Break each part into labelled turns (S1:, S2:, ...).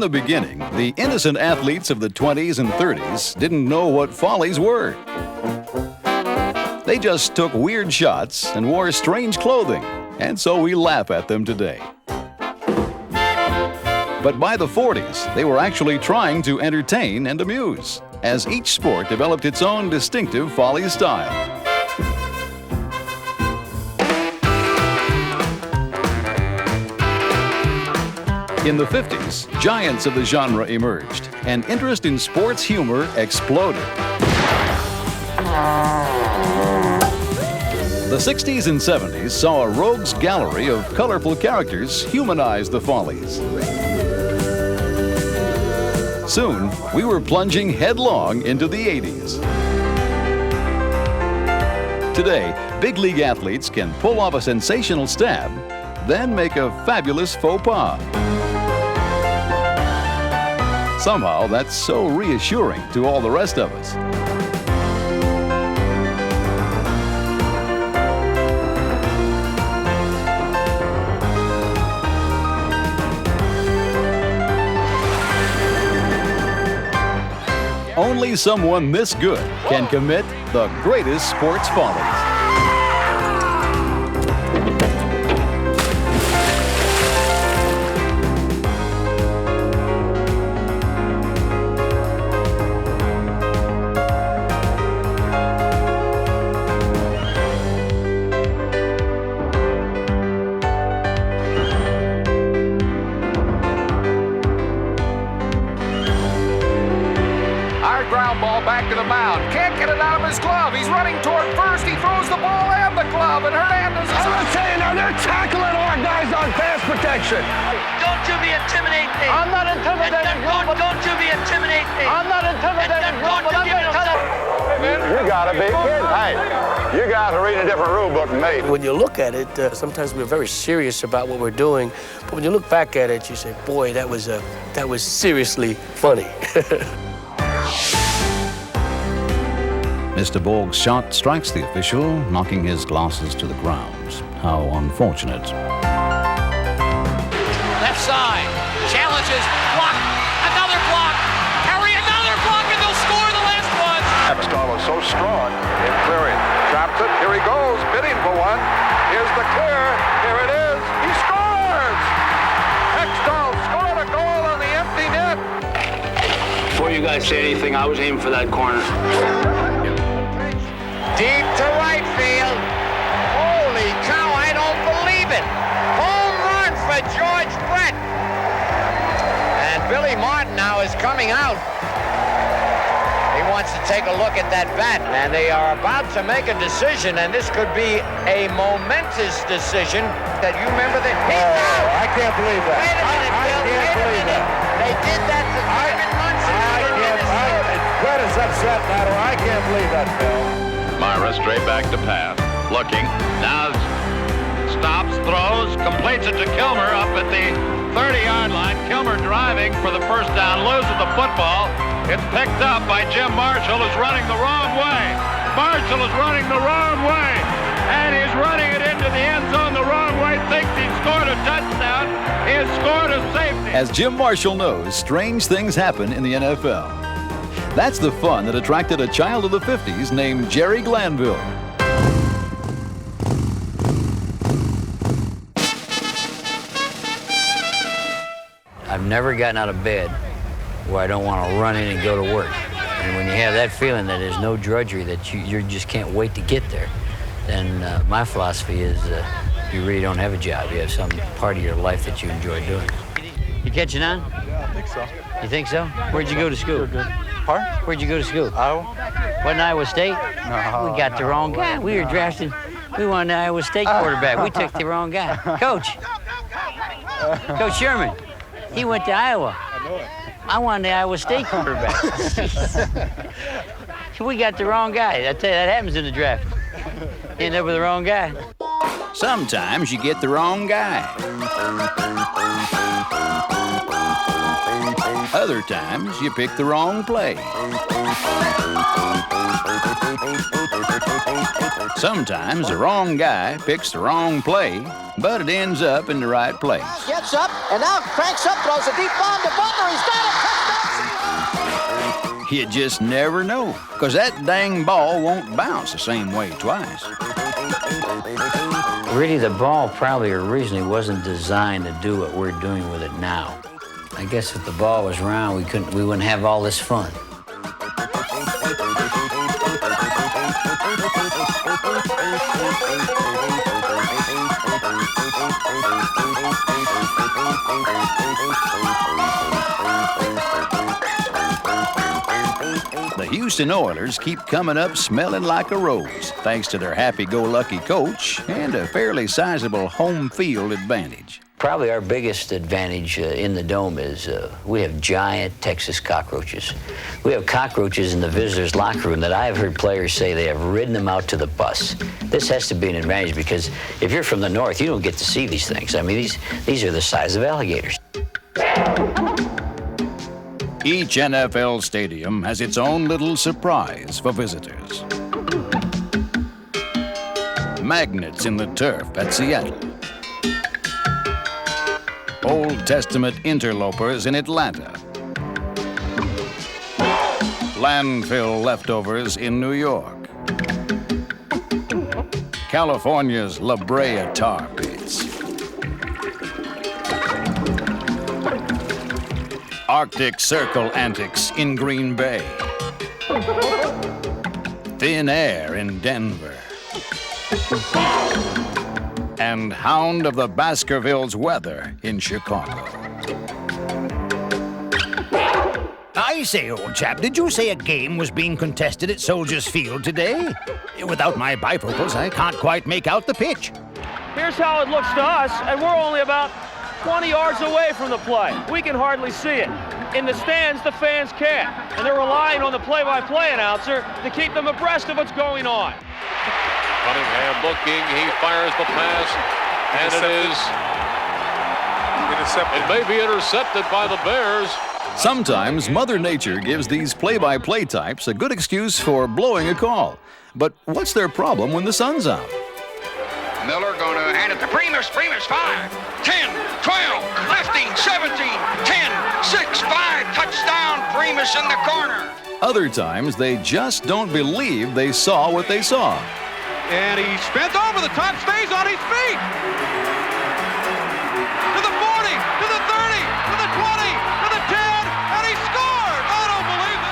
S1: In the beginning, the innocent athletes of the 20s and 30s didn't know what follies were. They just took weird shots and wore strange clothing, and so we laugh at them today. But by the 40s, they were actually trying to entertain and amuse, as each sport developed its own distinctive folly style. In the 50s, giants of the genre emerged, and interest in sports humor exploded. The 60s and 70s saw a rogues gallery of colorful characters humanize the Follies. Soon, we were plunging headlong into the 80s. Today, big league athletes can pull off a sensational stab, then make a fabulous faux pas. Somehow, that's so reassuring to all the rest of us. Only someone this good can commit the greatest sports follies.
S2: Ground ball back to the mound. Can't get it out of his glove. He's running toward first. He throws the ball and the glove, and Hernandez is...
S3: I'm saying now they're tackling our guys on pass protection.
S4: Don't you be intimidating me.
S3: I'm not intimidating you.
S4: Don't you be intimidating me.
S3: I'm not intimidating you, but I'm going to tell you.
S5: You gotta be kidding. Hey, you guys are reading a different rule book than me.
S6: When you look at it, sometimes we're very serious about what we're doing, but when you look back at it, you say, boy, that was seriously funny.
S1: Mr. Borg's shot strikes the official, knocking his glasses to the ground. How unfortunate.
S4: Left side. Challenges. Block. Another block. Harry, another block, and they'll score the last one.
S5: Abascal is so strong in clearing. Drops it. Here he goes, bidding for one. Here's the clear. Here it is. He scores! Hextall scored a goal on the empty net.
S7: Before you guys say anything, I was aiming for that corner.
S2: Deep to right field. Holy cow, I don't believe it. Home run for George Brett. And Billy Martin now is coming out. He wants to take a look at that bat. And they are about to make a decision, and this could be a momentous decision. That you remember that?
S5: I can't believe that.
S2: Wait a minute, Bill.
S5: I can't believe that.
S2: They did that to Simon Munson.
S5: Brett is upset now. I can't believe that, Bill.
S8: Myra straight back to pass. Looking. Now stops, throws, completes it to Kilmer up at the 30-yard line. Kilmer driving for the first down, loses the football. It's picked up by Jim Marshall, who's running the wrong way. Marshall is running the wrong way. And he's running it into the end zone the wrong way. Thinks he's scored a touchdown. He has scored a safety.
S1: As Jim Marshall knows, strange things happen in the NFL. That's the fun that attracted a child of the 50s named Jerry Glanville.
S9: I've never gotten out of bed where I don't want to run in and go to work. And when you have that feeling that there's no drudgery, that you just can't wait to get there, then my philosophy is you really don't have a job. You have some part of your life that you enjoy doing. You catching on?
S10: Yeah, I think so.
S9: You think so? Where'd you go to school?
S10: Pardon?
S9: Where'd you go to school?
S10: Iowa.
S9: Wasn't Iowa State?
S10: No.
S9: We got the wrong guy. We were drafting. We wanted the Iowa State quarterback. We took the wrong guy. Coach Sherman, he went to Iowa.
S10: I know it.
S9: I wanted the Iowa State quarterback. We got the wrong guy. I tell you, that happens in the draft. You end up with the wrong guy.
S1: Sometimes you get the wrong guy. Other times you pick the wrong play. Sometimes the wrong guy picks the wrong play, but it ends up in the right place.
S10: Gets up, and now cranks up, throws a deep bomb to Butler. He's got it. Touchdown!
S1: You just never know, because that dang ball won't bounce the same way twice.
S9: Really, the ball probably originally wasn't designed to do what we're doing with it now. I guess if the ball was round, we wouldn't have all this fun.
S1: The Houston Oilers keep coming up smelling like a rose, thanks to their happy-go-lucky coach and a fairly sizable home field advantage.
S9: Probably our biggest advantage in the Dome is we have giant Texas cockroaches. We have cockroaches in the visitors' locker room that I've heard players say they have ridden them out to the bus. This has to be an advantage because if you're from the north, you don't get to see these things. I mean, these are the size of alligators.
S1: Each NFL stadium has its own little surprise for visitors. Magnets in the turf at Seattle. Old Testament interlopers in Atlanta. Landfill leftovers in New York. California's La Brea tar pits. Arctic Circle antics in Green Bay. Thin air in Denver. And Hound of the Baskervilles weather in Chicago.
S11: I say, old chap, did you say a game was being contested at Soldiers Field today? Without my bifocals, I can't quite make out the pitch.
S3: Here's how it looks to us, and we're only about 20 yards away from the play. We can hardly see it. In the stands, the fans can't, and they're relying on the play-by-play announcer to keep them abreast of what's going on.
S5: Cunningham looking, he fires the pass, and it may be intercepted by the Bears.
S1: Sometimes Mother Nature gives these play-by-play types a good excuse for blowing a call. But what's their problem when the sun's out?
S2: Miller going to hand it to Primus. Primus, 5, 10, 12, 15, 17, 10, 6, 5. Touchdown, Primus in the corner.
S1: Other times, they just don't believe they saw what they saw.
S5: And he's bent over the top, stays on his feet. To the 40, to the 30, to the 20, to the 10, and he scored! I don't believe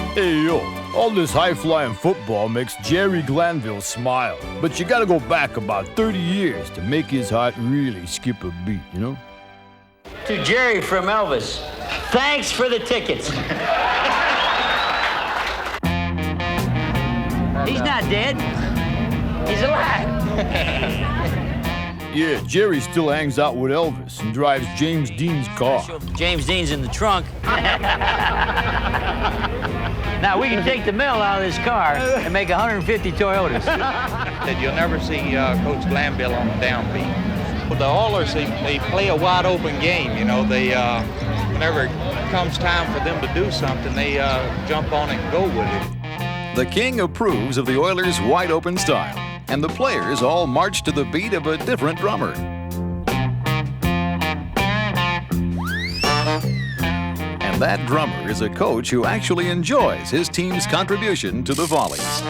S5: it.
S12: Hey, yo, all this high-flying football makes Jerry Glanville smile. But you gotta go back about 30 years to make his heart really skip a beat, you know?
S9: To Jerry from Elvis, thanks for the tickets. He's not dead. He's alive.
S12: Yeah, Jerry still hangs out with Elvis and drives James Dean's car.
S9: James Dean's in the trunk. Now, we can take the mail out of this car and make 150 Toyotas.
S13: That you'll never see Coach Glanville on the downbeat. But the Oilers, they play a wide-open game. You know, they whenever it comes time for them to do something, they jump on it and go with it.
S1: The king approves of the Oilers' wide-open style, and the players all march to the beat of a different drummer. And that drummer is a coach who actually enjoys his team's contribution to the Follies.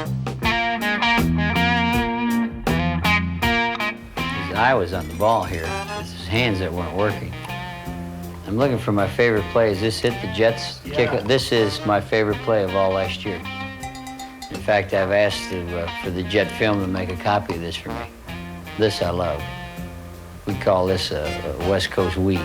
S9: I was on the ball here. It's his hands that weren't working. I'm looking for my favorite play. Is this hit the Jets kick? This is my favorite play of all last year. In fact, I've asked for the Jet Film to make a copy of this for me. This I love. We call this a West Coast weave.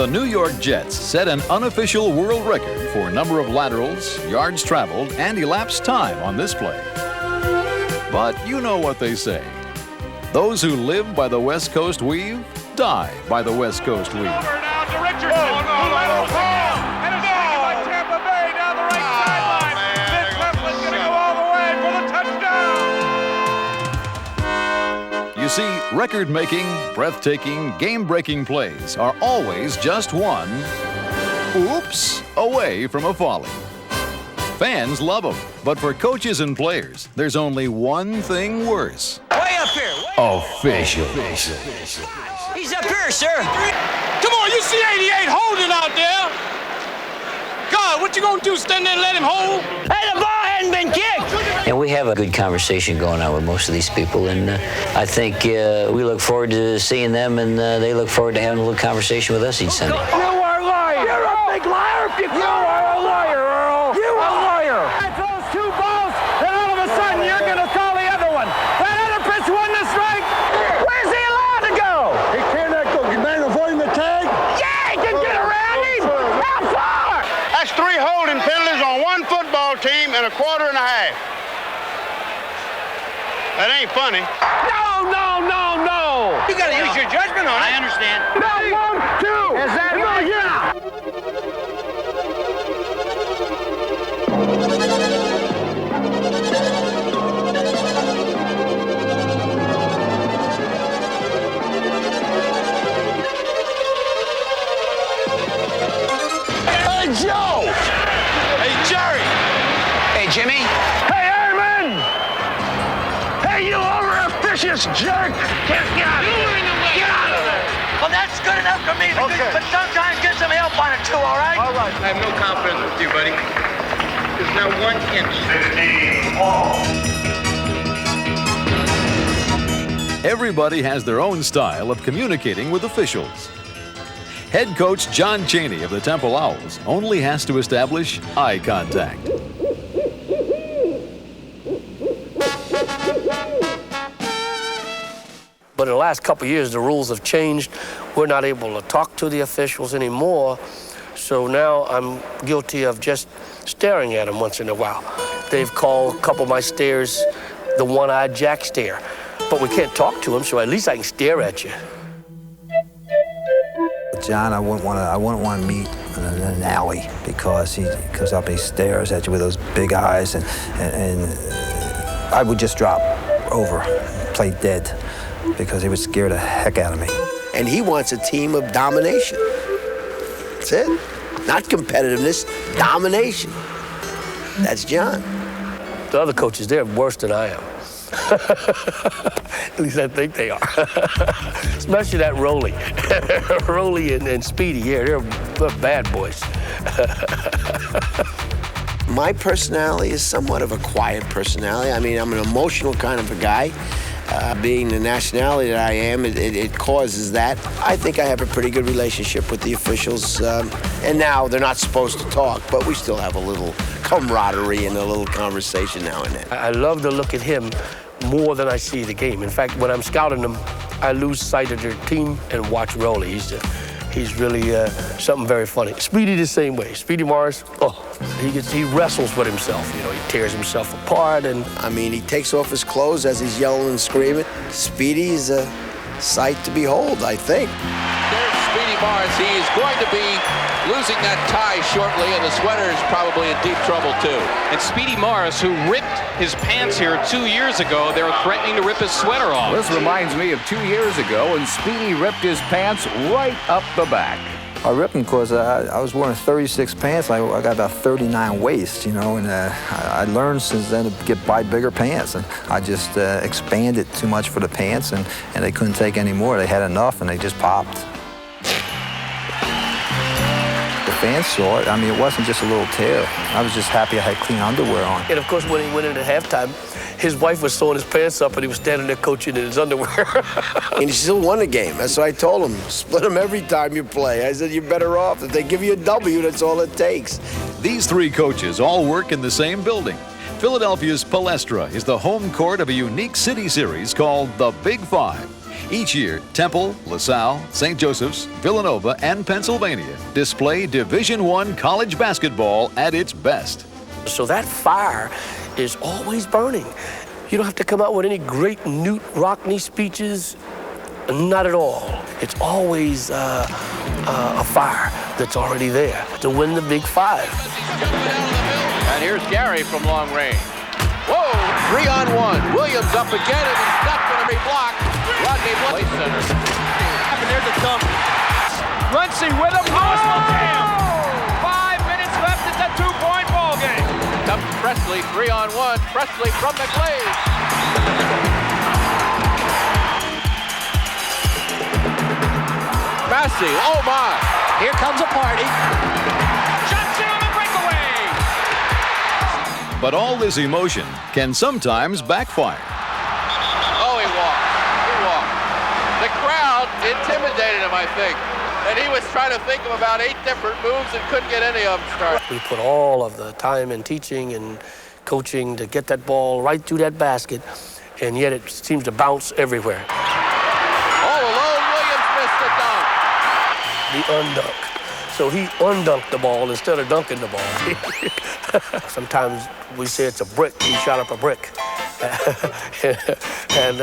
S1: The New York Jets set an unofficial world record for number of laterals, yards traveled, and elapsed time on this play. But you know what they say. Those who live by the West Coast weave die by the West Coast weave.
S2: Over now to Richardson. And it's taken by Tampa Bay down the right sideline. Vince Leflin's going to go all the way for the touchdown.
S1: You see, record-making, breathtaking, game-breaking plays are always just one oops away from a folly. Fans love them, but for coaches and players, there's only one thing worse.
S10: Way up here.
S12: Official.
S10: He's up here, sir.
S4: Come on, you see 88 holding out there. God, what you gonna do, stand there and let him hold?
S10: Hey, the ball hadn't been kicked.
S9: And we have a good conversation going on with most of these people, and I think we look forward to seeing them, and they look forward to having a little conversation with us each Sunday.
S2: You are lying. You're a big liar. You are a liar, Earl. You are a liar. I throws two balls, and all of a sudden you're going to call the other one. That other pitch won the strike. Where's he allowed to go? He cannot go. You man avoiding the tag? Yeah, he can get around him. How far?
S8: That's 3 holding penalties on one football team in a quarter and a half. That ain't funny.
S2: No. You got to use your judgment on it.
S8: I understand.
S2: No, 1, 2. Is that right? Yeah. Hey, Joe.
S8: Hey, Jerry.
S2: Hey, Jimmy. Hey, Airman. Hey, you over-officious jerk. Get out of here. Get out of there.
S10: Well, that's good enough for me. But sometimes get some help on it, too, all right?
S2: All right.
S13: I have no confidence with you, buddy. There's not 1 inch.
S1: Everybody has their own style of communicating with officials. Head coach John Chaney of the Temple Owls only has to establish eye contact.
S6: But in the last couple of years, the rules have changed. We're not able to talk to the officials anymore. So now I'm guilty of just staring at them once in a while. They've called a couple of my stares the one-eyed Jack stare. But we can't talk to them, so at least I can stare at you.
S14: John, I wouldn't want to meet in an alley because he comes up and he stares at you with those big eyes, and I would just drop over, play dead, because he would scare the heck out of me.
S15: And he wants a team of domination. That's it. Not competitiveness, domination. That's John.
S6: The other coaches, they're worse than I am. At least I think they are. Especially that Roley. Roley and Speedy, yeah, they're bad boys.
S15: My personality is somewhat of a quiet personality. I mean, I'm an emotional kind of a guy. Being the nationality that I am, it causes that. I think I have a pretty good relationship with the officials. And now they're not supposed to talk, but we still have a little camaraderie and a little conversation now and then.
S6: I love to look at him more than I see the game. In fact, when I'm scouting them, I lose sight of their team and watch Roley. He's really something very funny. Speedy the same way. Speedy Morris, he wrestles with himself. You know, he tears himself apart, and
S15: I mean, he takes off his clothes as he's yelling and screaming. Speedy is a sight to behold, I think.
S4: There's Speedy Morris. He is going to be losing that tie shortly, and the sweater is probably in deep trouble, too.
S16: And Speedy Morris, who ripped his pants here 2 years ago, they were threatening to rip his sweater off.
S17: This reminds me of 2 years ago, and Speedy ripped his pants right up the back.
S14: I ripped them because I was wearing 36 pants. I got about 39 waist, you know, and I learned since then to buy bigger pants. And I just expanded too much for the pants, and they couldn't take any more. They had enough, and they just popped. The fans saw it. I mean, it wasn't just a little tear. I was just happy I had clean underwear on.
S6: And of course, when he went in at halftime, his wife was sewing his pants up, and he was standing there coaching in his underwear.
S15: And he still won the game. That's what I told him. Split them every time you play. I said, you're better off. If they give you a W, that's all it takes.
S1: These three coaches all work in the same building. Philadelphia's Palestra is the home court of a unique city series called the Big Five. Each year, Temple, LaSalle, St. Joseph's, Villanova, and Pennsylvania display Division I college basketball at its best.
S6: So that fire is always burning. You don't have to come out with any great Newt Rockney speeches, not at all. It's always a fire that's already there to win the Big Five.
S2: And here's Gary from long range. Whoa, 3-on-1. Williams up again, and it's not going to be blocked. Rodney play center.
S3: And there's a dunk. Runcie with him. Oh! 5 minutes left. It's a 2-point ball game.
S2: Up Presley, 3-on-1. Presley from the glaze. Massey, oh my.
S4: Here comes a party.
S3: Johnson on the breakaway.
S1: But all this emotion can sometimes backfire.
S2: Oh, he walked. He walked. The crowd intimidated him, I think. And he was trying to think of about 8 different moves and couldn't get any of them started.
S6: We put all of the time in teaching and coaching to get that ball right through that basket, and yet it seems to bounce everywhere.
S2: All alone, Williams missed the dunk.
S6: The undunk. So he undunked the ball instead of dunking the ball. Sometimes we say it's a brick. He shot up a brick. And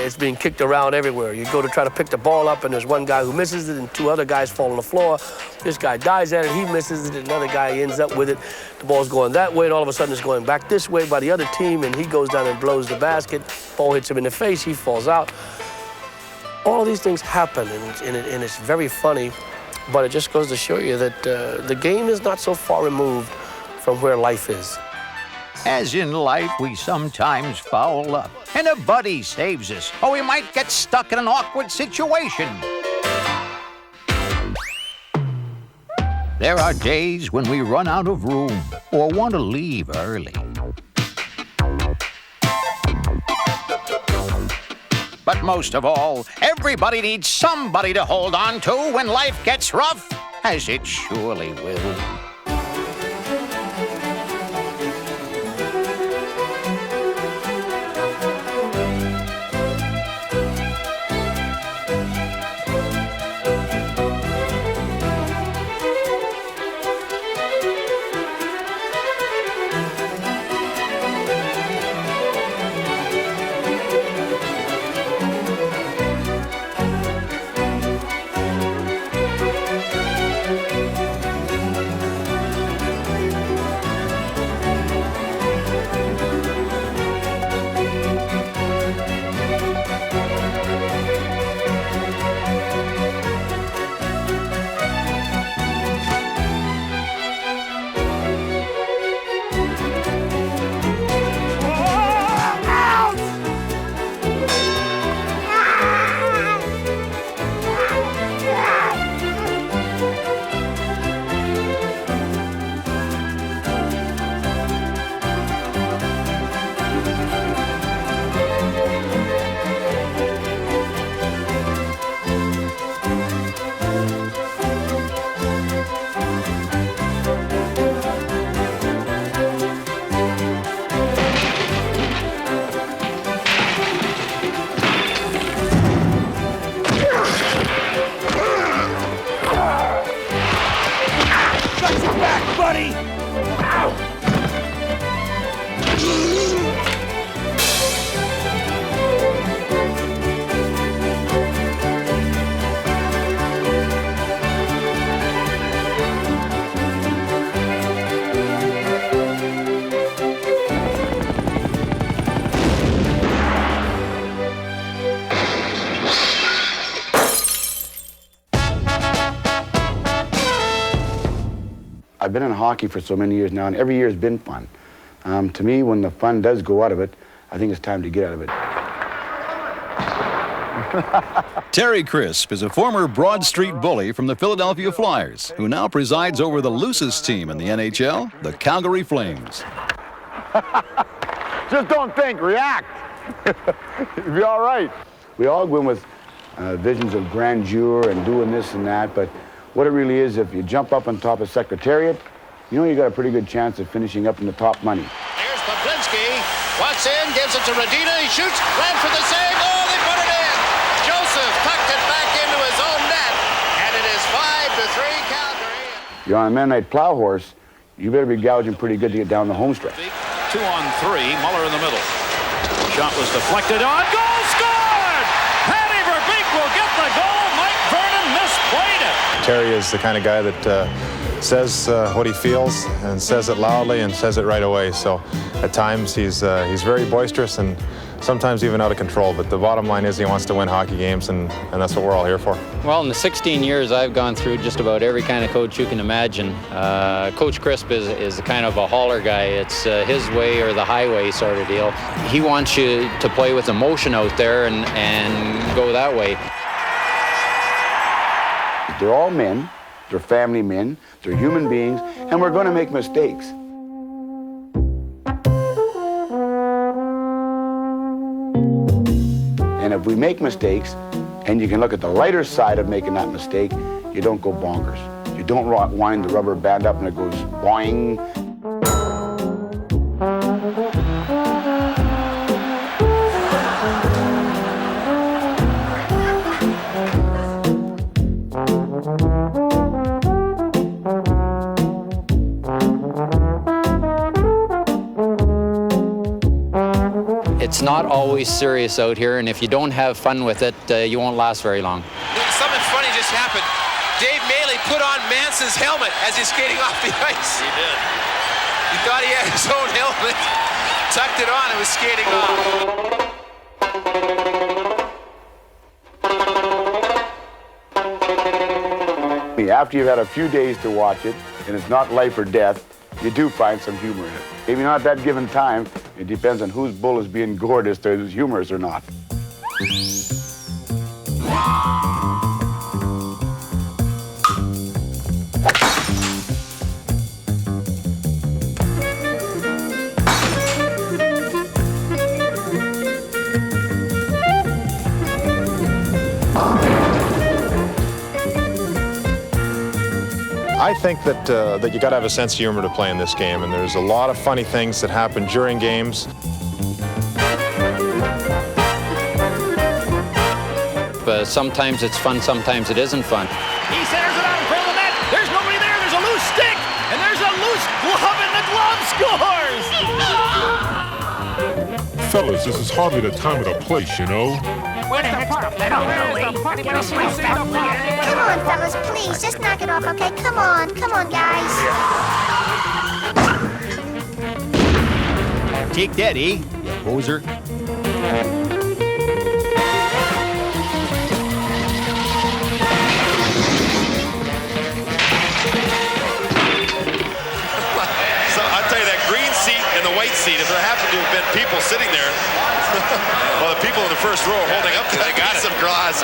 S6: it's being kicked around everywhere. You go to try to pick the ball up, and there's one guy who misses it, and 2 other guys fall on the floor. This guy dives at it, he misses it, another guy ends up with it. The ball's going that way, and all of a sudden it's going back this way by the other team, and he goes down and blows the basket. Ball hits him in the face, he falls out. All of these things happen, and it's very funny, but it just goes to show you that the game is not so far removed from where life is.
S11: As in life, we sometimes foul up, and a buddy saves us, or we might get stuck in an awkward situation. There are days when we run out of room or want to leave early. But most of all, everybody needs somebody to hold on to when life gets rough, as it surely will.
S18: I've been in hockey for so many years now, and every year has been fun. To me, when the fun does go out of it, I think it's time to get out of it.
S1: Terry Crisp is a former Broad Street bully from the Philadelphia Flyers, who now presides over the loosest team in the NHL, the Calgary Flames.
S18: Just don't think, react. You'll be all right. We all go in with visions of grandeur and doing this and that, but what it really is, if you jump up on top of Secretariat, you know you got a pretty good chance of finishing up in the top money.
S2: Here's Poplinski. Walks in, gives it to Radina. He shoots. Ran for the save. Oh, they put it in. Joe
S18: You're on a Mennonite plow horse, you better be gouging pretty good to get down the home stretch.
S8: 2 on 3, Muller in the middle. Shot was deflected on, goal scored! Patty Verbeek will get the goal. Mike Vernon misplayed it.
S19: Terry is the kind of guy that says what he feels and says it loudly and says it right away. So at times he's very boisterous and sometimes even out of control. But the bottom line is he wants to win hockey games, and that's what we're all here for.
S20: Well, in the 16 years I've gone through just about every kind of coach you can imagine. Coach Crisp is kind of a hauler guy. It's his way or the highway sort of deal. He wants you to play with emotion out there and go that way.
S18: They're all men, they're family men, they're human beings, and we're going to make mistakes. And if we make mistakes, and you can look at the lighter side of making that mistake, you don't go bonkers. You don't wind the rubber band up and it goes boing.
S20: It's not always serious out here, and if you don't have fun with it, you won't last very long.
S4: Something funny just happened. Dave Maley put on Manson's helmet as he's skating off the ice. He did. He thought he had his own helmet, tucked it on, and was skating off.
S18: After you've had a few days to watch it, and it's not life or death, you do find some humor in it. Maybe not at that given time. It depends on whose bull is being gored as to who's humorous or not.
S19: I think that you got to have a sense of humor to play in this game, and there's a lot of funny things that happen during games.
S20: Sometimes it's fun, sometimes it isn't fun.
S11: He centers it out in front of the net. There's nobody there. There's a loose stick, and there's a loose glove, and the glove scores.
S21: Fellas, this is hardly the time or the place, you know.
S22: Come on, fellas, please, just knock it off, okay? Come on, guys.
S11: Take that, eh, you poser?
S23: So I'll tell you, that green seat and the white seat, if there happened to have been people sitting there, well, the people in the first row are holding up to that piece of glass.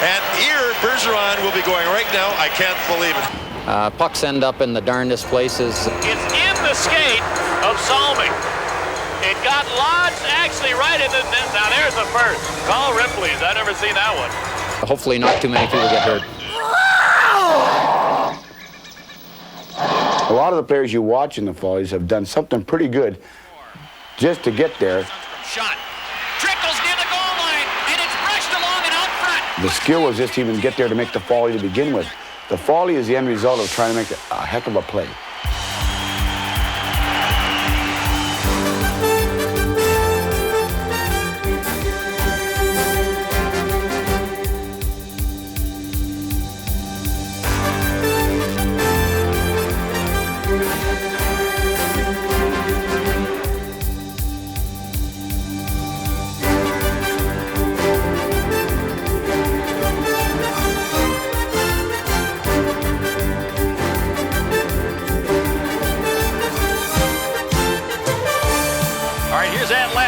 S23: And here, Bergeron will be going right now. I can't believe it.
S20: Pucks end up in the darndest places.
S3: It's in the skate of Salming. It got lodged actually right in the net. Now there's the first. Call Ripley's. I've never seen that one.
S20: Hopefully not too many people get hurt.
S18: A lot of the players you watch in the Follies have done something pretty good just to get there.
S4: Shot. Trickles near the goal line, and it's brushed along and out front.
S18: The skill was just to even get there to make the Folly to begin with. The Folly is the end result of trying to make a heck of a play.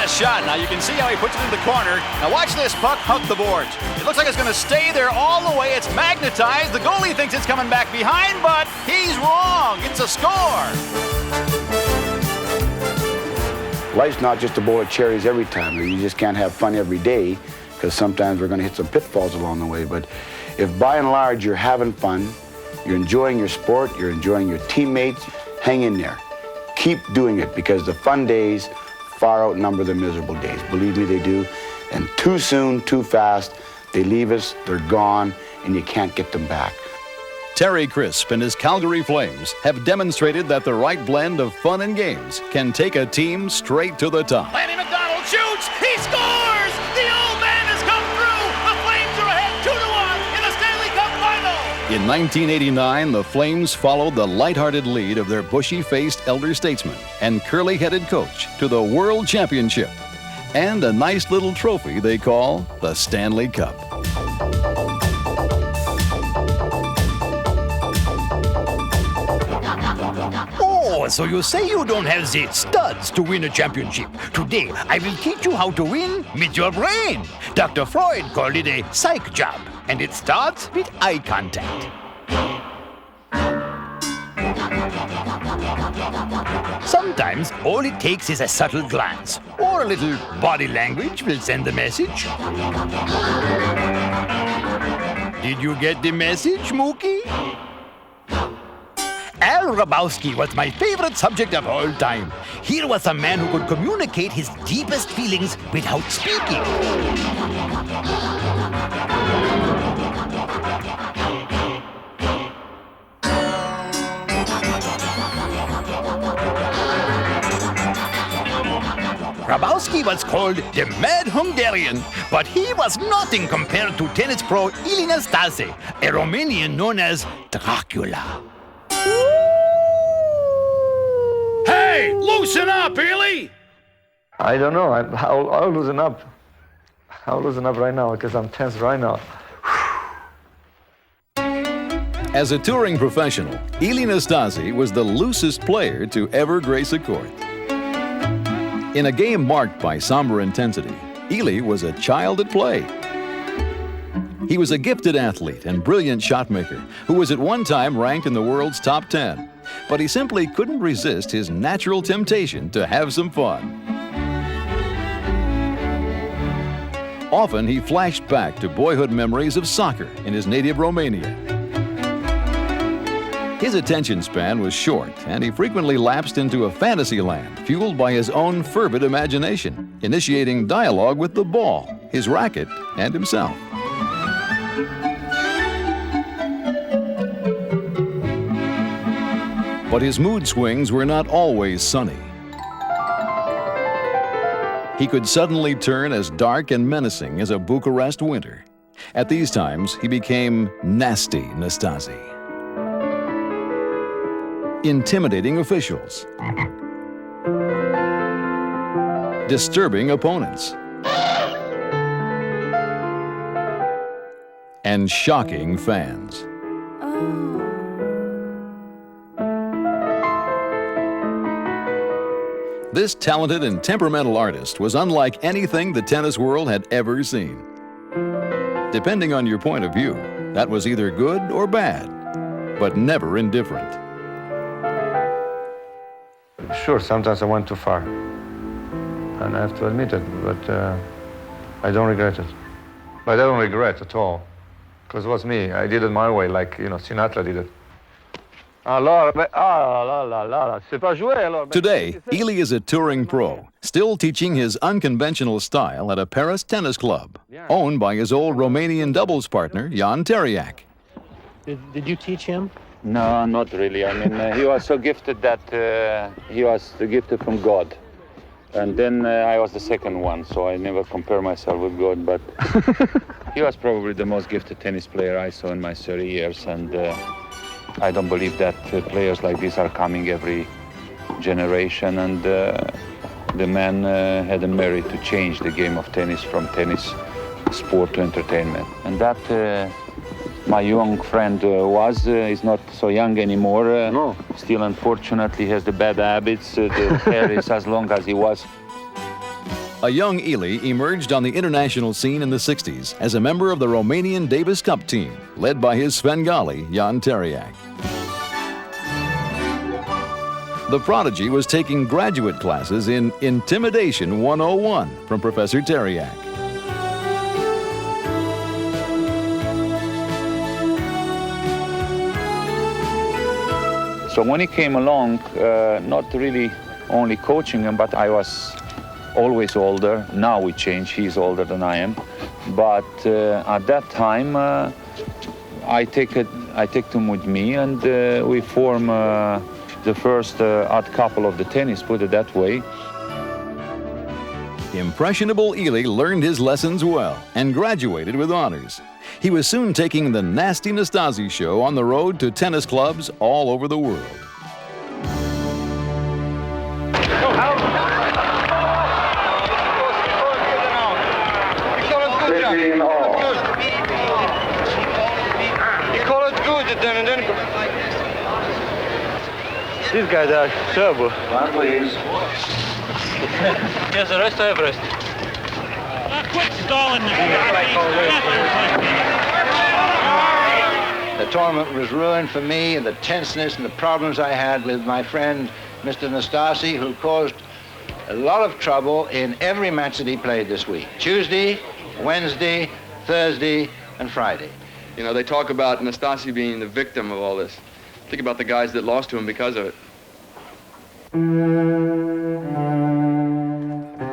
S1: Shot. Now you can see how he puts it in the corner. Now watch this puck hug the boards. It looks like it's going to stay there all the way. It's magnetized. The goalie thinks it's coming back behind, but he's wrong. It's a score.
S18: Life's not just a bowl of cherries every time. You just can't have fun every day, because sometimes we're going to hit some pitfalls along the way. But if by and large you're having fun, you're enjoying your sport, you're enjoying your teammates, hang in there. Keep doing it, because the fun days far outnumber the miserable days. Believe me, they do. And too soon, too fast, they leave us, they're gone, and you can't get them back.
S1: Terry Crisp and his Calgary Flames have demonstrated that the right blend of fun and games can take a team straight to the top.
S5: Lanny McDonald shoots. He scores. The old man has come through. The Flames are ahead 2-1 in the Stanley Cup Final.
S1: In 1989, the Flames followed the lighthearted lead of their bushy-faced elder statesman and curly-headed coach to the World Championship and a nice little trophy they call the Stanley Cup.
S11: Oh, so you say you don't have the studs to win a championship. Today, I will teach you how to win with your brain. Dr. Freud called it a psych job, and it starts with eye contact. Sometimes all it takes is a subtle glance, or a little body language will send the message. Did you get the message, Mookie? Al Grabowski was my favorite subject of all time. Here was a man who could communicate his deepest feelings without speaking. Grabowski was called the Mad Hungarian, but he was nothing compared to tennis pro ENunn, a Romanian known as Dracula.
S5: Hey, loosen up, Ely!
S7: I don't know. I'll loosen up. I'll loosen up right now because I'm tense right now.
S1: As a touring professional, ENunn was the loosest player to ever grace a court. In a game marked by somber intensity, Ely was a child at play. He was a gifted athlete and brilliant shotmaker who was at one time ranked in the world's top 10. But he simply couldn't resist his natural temptation to have some fun. Often he flashed back to boyhood memories of soccer in his native Romania. His attention span was short, and he frequently lapsed into a fantasy land fueled by his own fervid imagination, initiating dialogue with the ball, his racket, and himself. But his mood swings were not always sunny. He could suddenly turn as dark and menacing as a Bucharest winter. At these times, he became nasty Nastasi. Intimidating officials. Disturbing opponents. And shocking fans. This talented and temperamental artist was unlike anything the tennis world had ever seen. Depending on your point of view, that was either good or bad, but never indifferent.
S7: Sure, sometimes I went too far. And I have to admit it, but I don't regret it. But I don't regret at all, because it was me. I did it my way, like, Sinatra did it.
S1: Today, Ely is a touring pro, still teaching his unconventional style at a Paris tennis club, owned by his old Romanian doubles partner, Jan Teriak.
S12: Did you teach him?
S24: No, not really. I mean, he was so gifted that he was gifted from God. And then I was the second one, so I never compare myself with God, but he was probably the most gifted tennis player I saw in my 30 years, and I don't believe that players like this are coming every generation, and the man had a merit to change the game of tennis from tennis sport to entertainment. And that my young friend is not so young anymore.
S7: No.
S24: Still, unfortunately, has the bad habits. The hair is as long as he was.
S1: A young Ely emerged on the international scene in the 60s as a member of the Romanian Davis Cup team, led by his Svengali, Jan Teriak. The prodigy was taking graduate classes in Intimidation 101 from Professor Teriak.
S24: So when he came along, not really only coaching him, but I was always older. Now we change, he's older than I am. But at that time, I take them with me, and we form the first odd couple of the tennis, put it that way.
S1: Impressionable Ely learned his lessons well and graduated with honors. He was soon taking the Nasty Nastasi show on the road to tennis clubs all over the world.
S9: These guys are terrible.
S24: One, please.
S9: Yes, the rest of Everest.
S5: Quit stalling.
S10: The tournament was ruined for me, and the tenseness and the problems I had with my friend, Mr. Nastasi, who caused a lot of trouble in every match that he played this week. Tuesday, Wednesday, Thursday, and Friday.
S13: You know, they talk about Nastasi being the victim of all this. Think about the guys that lost to him because of it.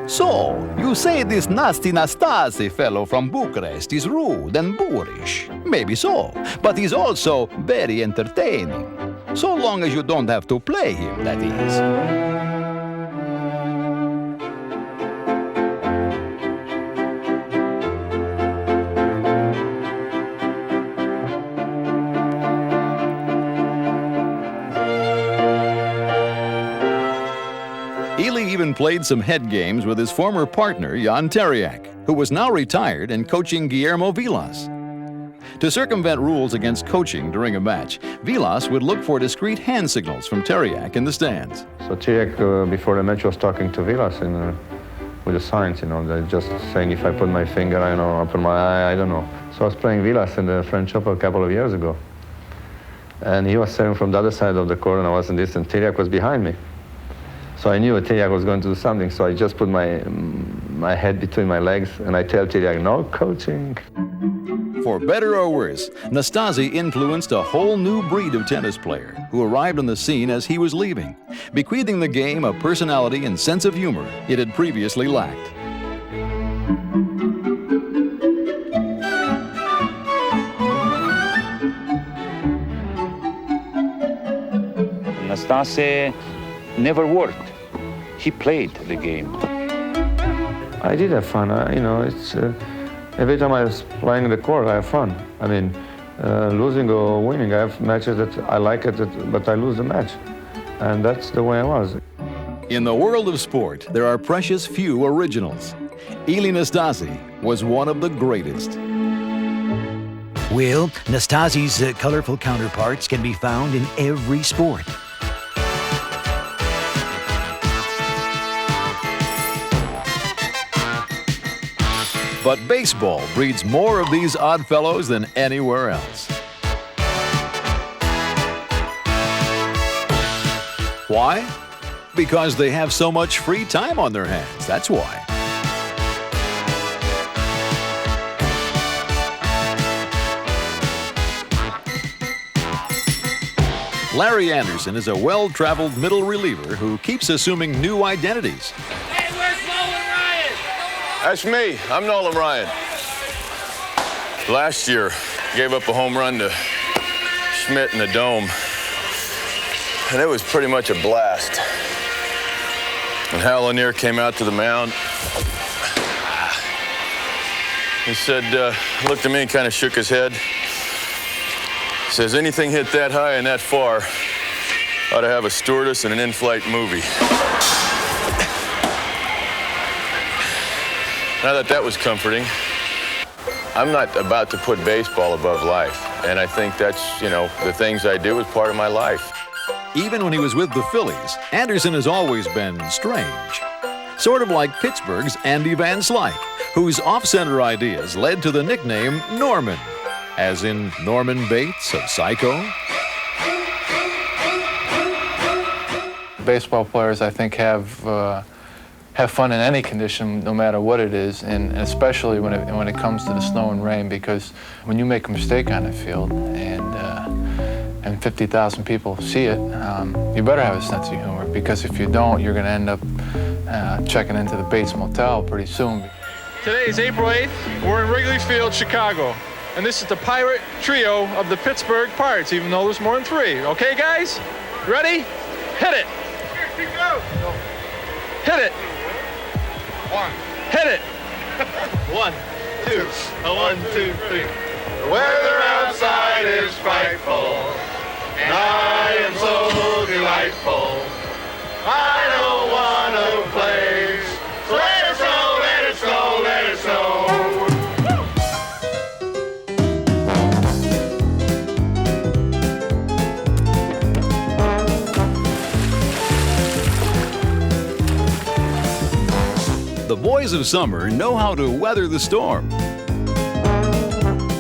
S11: So, you say this nasty Nastasi fellow from Bucharest is rude and boorish. Maybe so, but he's also very entertaining. So long as you don't have to play him, that is.
S1: Ely even played some head games with his former partner, Jan Teriak, who was now retired and coaching Guillermo Vilas. To circumvent rules against coaching during a match, Vilas would look for discreet hand signals from Teriak in the stands.
S7: So Teriak, before the match, was talking to Vilas with the signs, you know, they're just saying if I put my finger, I know, open my eye, I don't know. So I was playing Vilas in the French Open a couple of years ago. And he was serving from the other side of the court, and I was in this, and Teriak was behind me. So I knew Teriak was going to do something, so I just put my head between my legs, and I tell Teriak, no coaching.
S1: For better or worse, Nastasi influenced a whole new breed of tennis player who arrived on the scene as he was leaving, bequeathing the game a personality and sense of humor it had previously lacked.
S24: Nastasi never worked. He played the game.
S7: I did have fun. You know, it's every time I was playing the court, I have fun. I mean, losing or winning, I have matches that I like it, but I lose the match, and that's the way I was.
S1: In the world of sport, there are precious few originals. Ely Nastasi was one of the greatest.
S11: Well, Nastasi's colorful counterparts can be found in every sport.
S1: But baseball breeds more of these odd fellows than anywhere else. Why? Because they have so much free time on their hands, that's why. Larry Anderson is a well-traveled middle reliever who keeps assuming new identities.
S23: That's me. I'm Nolan Ryan. Last year, gave up a home run to Schmidt in the Dome, and it was pretty much a blast. When Hal Lanier came out to the mound, he said, looked at me and kind of shook his head. He says, anything hit that high and that far ought to have a stewardess and an in-flight movie. Now that was comforting, I'm not about to put baseball above life. And I think that's, you know, the things I do is part of my life.
S1: Even when he was with the Phillies, Anderson has always been strange. Sort of like Pittsburgh's Andy Van Slyke, whose off-center ideas led to the nickname Norman, as in Norman Bates of Psycho.
S16: Baseball players, I think, have fun in any condition, no matter what it is, and especially when it comes to the snow and rain, because when you make a mistake on the field and 50,000 people see it, you better have a sense of humor, because if you don't, you're going to end up checking into the Bates Motel pretty soon.
S25: Today is April 8th. We're in Wrigley Field, Chicago.
S16: and this is the pirate trio of the Pittsburgh Pirates, even though there's more than three. Okay, guys? Ready? Hit it. Hit it.
S5: One.
S16: Hit it.
S5: 1, 2. 1, 2, 3. The weather outside is frightful, and I am so delightful. I don't want to play. So let it snow, let it snow, let it snow.
S1: The boys of summer know how to weather the storm.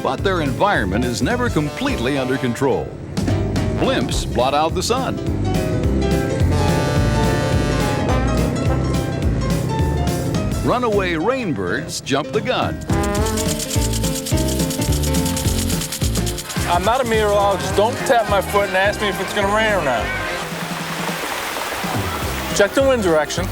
S1: But their environment is never completely under control. Blimps blot out the sun. Runaway rainbirds jump the gun.
S16: I'm not a meteorologist. Don't tap my foot and ask me if it's going to rain or not. Check the wind direction.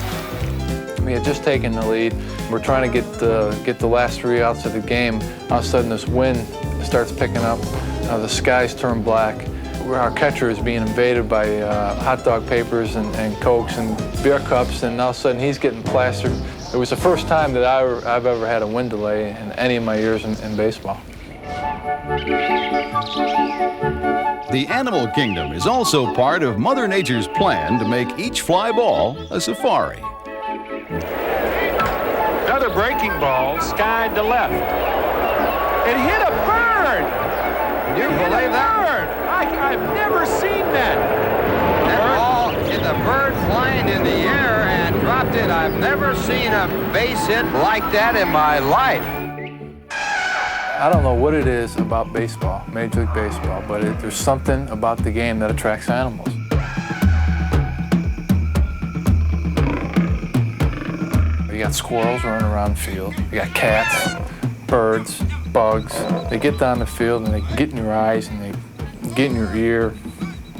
S16: We had just taken the lead. We're trying to get the last 3 outs of the game. All of a sudden, this wind starts picking up. The skies turn black. Our catcher is being invaded by hot dog papers and Cokes and beer cups, and all of a sudden, he's getting plastered. It was the first time that I've ever had a wind delay in any of my years in baseball.
S1: The animal kingdom is also part of Mother Nature's plan to make each fly ball a safari.
S8: Another breaking ball skied to left. It hit a bird!
S2: You believe that?
S8: I've never seen that.
S2: That ball hit the bird flying in the air and dropped it. I've never seen a base hit like that in my life.
S16: I don't know what it is about baseball, Major League Baseball, but there's something about the game that attracts animals. You got squirrels running around the field. You got cats, birds, bugs. They get down the field and they get in your eyes and they get in your ear.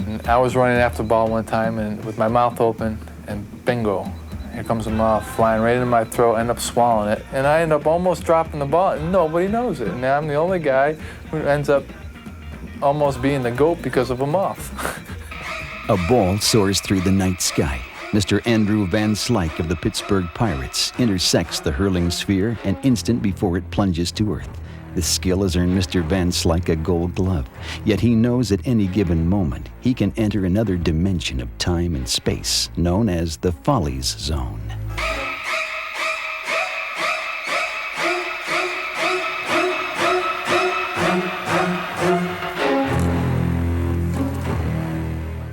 S16: And I was running after the ball one time and with my mouth open, and bingo, here comes a moth flying right into my throat. I end up swallowing it, and I end up almost dropping the ball, and nobody knows it. And I'm the only guy who ends up almost being the GOAT because of a moth.
S6: A ball soars through the night sky. Mr. Andrew Van Slyke of the Pittsburgh Pirates intersects the hurling sphere an instant before it plunges to earth. This skill has earned Mr. Van Slyke a gold glove, yet he knows at any given moment he can enter another dimension of time and space known as the Follies zone.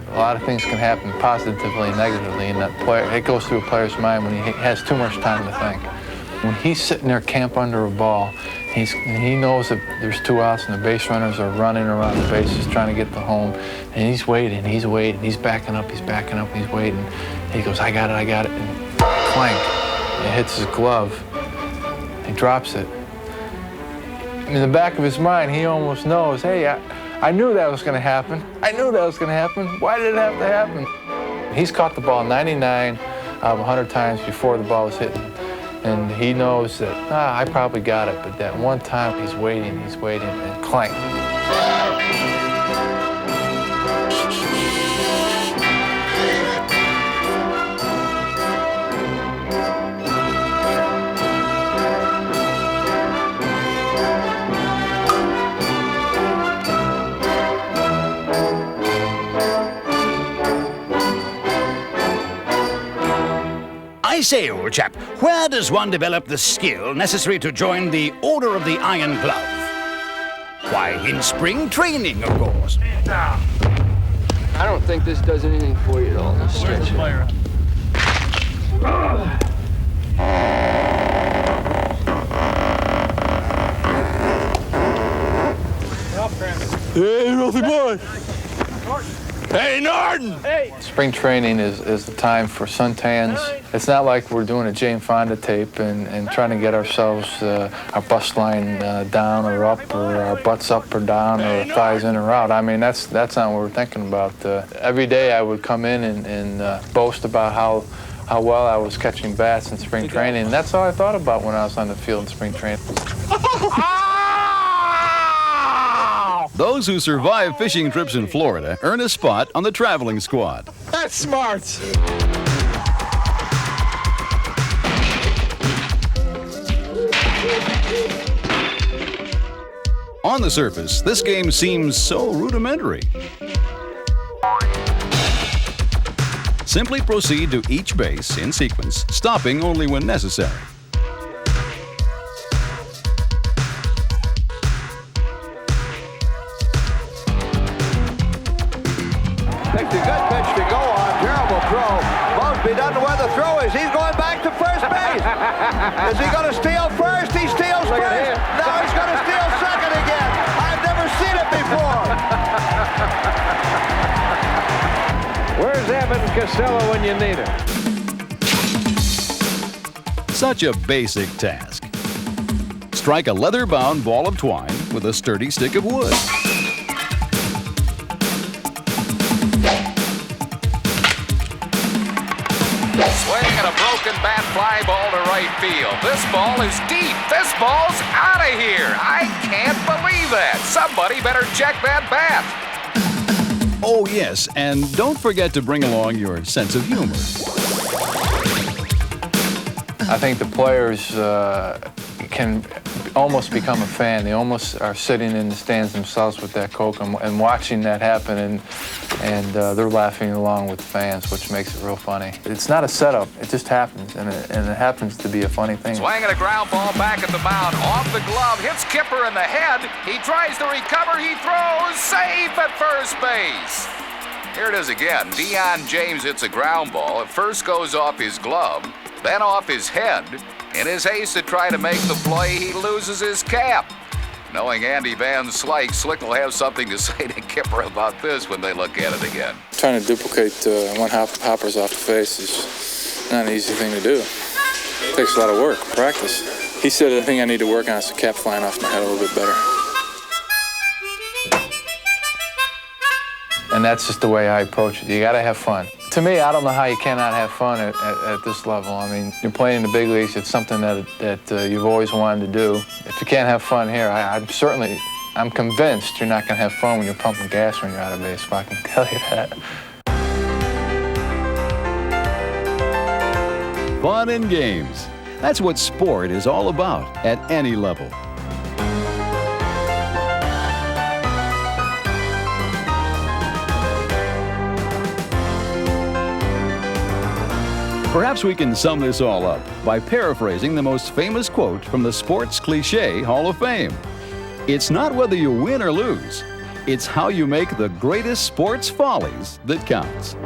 S16: A lot of things can happen positively and negatively in that player. It goes through a player's mind when he has too much time to think. When he's sitting there camped under a ball, he knows that there's 2 outs and the base runners are running around the bases trying to get to home, and he's waiting, he's backing up, he's waiting. And he goes, I got it, and clank, it hits his glove. He drops it. In the back of his mind, he almost knows, hey, I knew that was going to happen. Why did it have to happen? He's caught the ball 99 out of 100 times before the ball was hitting. And he knows that, I probably got it, but that one time he's waiting, and clank.
S11: I say, old chap, where does one develop the skill necessary to join the Order of the Iron Glove? Why, in spring training, of course.
S13: I don't think this does anything for you at all. This stretch.
S16: Hey, Rothy boy! Hey, Norton!
S3: Hey!
S16: Spring training is the time for suntans. It's not like we're doing a Jane Fonda tape and trying to get ourselves our bust line down or up, or our butts up or down, or our thighs in or out. I mean, that's not what we're thinking about. Every day I would come in and boast about how well I was catching bats in spring training. And that's all I thought about when I was on the field in spring training.
S1: Those who survive fishing trips in Florida earn a spot on the traveling squad.
S5: That's smart.
S1: On the surface, this game seems so rudimentary. Simply proceed to each base in sequence, stopping only when necessary.
S14: Takes a good pitch to go on. Terrible throw. Mosby doesn't know where the throw is. He's going back to first base. Is he going to steal first? He steals first. Now he's going to steal second again. I've never seen it before.
S5: Where's Evan Casella when you need him?
S1: Such a basic task. Strike a leather-bound ball of twine with a sturdy stick of wood.
S15: Swing and a broken bat fly ball to right field. This ball is deep. This ball's out of here. I can't believe that. Somebody better check that bat.
S1: Oh, yes, and don't forget to bring along your sense of humor.
S16: I think the players can almost become a fan. They almost are sitting in the stands themselves with that Coke and watching that happen, and they're laughing along with the fans, which makes it real funny. It's not a setup. It just happens, and it happens to be a funny thing.
S15: Swinging a ground ball back at the mound. Off the glove. Hits Kipper in the head. He tries to recover. He throws. Safe at first base. Here it is again. Deion James hits a ground ball. It first goes off his glove, then off his head. In his haste to try to make the play, he loses his cap. Knowing Andy Van Slyke will have something to say to Kipper about this when they look at it again.
S16: Trying to duplicate one hoppers off the face is not an easy thing to do. It takes a lot of work, practice. He said the thing I need to work on is the cap flying off my head a little bit better. And that's just the way I approach it. You got to have fun. To me, I don't know how you cannot have fun at this level. I mean, you're playing in the big leagues. It's something that you've always wanted to do. If you can't have fun here, I'm convinced you're not going to have fun when you're pumping gas when you're out of base. I can tell you that.
S1: Fun and games. That's what sport is all about at any level. Perhaps we can sum this all up by paraphrasing the most famous quote from the Sports Cliché Hall of Fame. It's not whether you win or lose, it's how you make the greatest sports follies that counts.